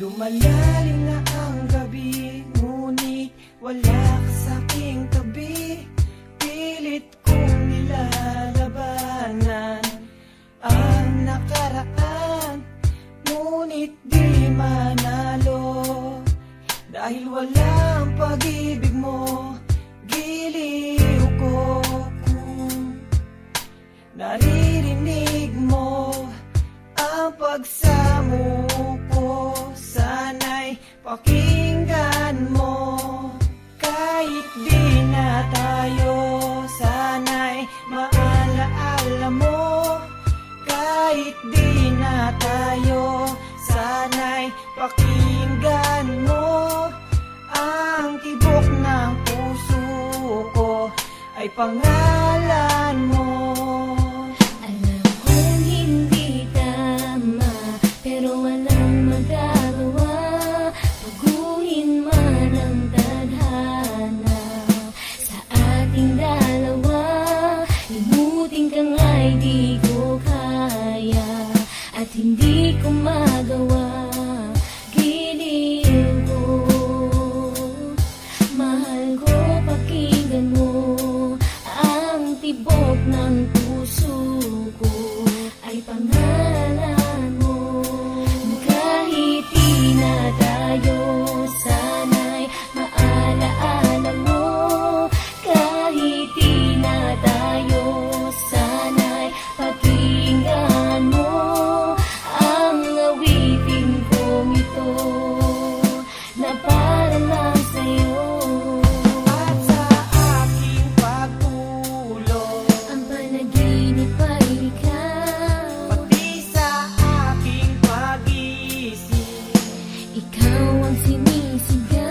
Lumalalim na ang gabi, ngunit wala ka sa'king tabi. Pilit kong nilalabanan ang nakaraan, ngunit di manalo. Dahil walang pag-ibig mo, giliw ko kung naririnig mo ang pagsamo ko. Sana'y pakinggan mo, kahit di na tayo. Sana'y maalaala mo, kahit di na tayo. Sana'y pakinggan mo, ang tibok ng puso ko ay pangalan mo. Alam kong hindi tama, pero walang magagawa. Baguhin man ang tadhana sa ating dalawa. Limutin ka nga'y di ko kaya, at hindi ko magawa. Giliw ko, mahal ko, pakinggan mo ang tibok ng puso ko ay pangalan mo. Kahit di na tayo, sana'y maalaala mo. Kahit di na tayo, sana'y pakinggan mo ang awitin kong ito na para lang sa'yo. At sa aking pagtulog, Ang panaginip ay ikaw, pati sa aking pag-isip, ikaw ang sinisigaw.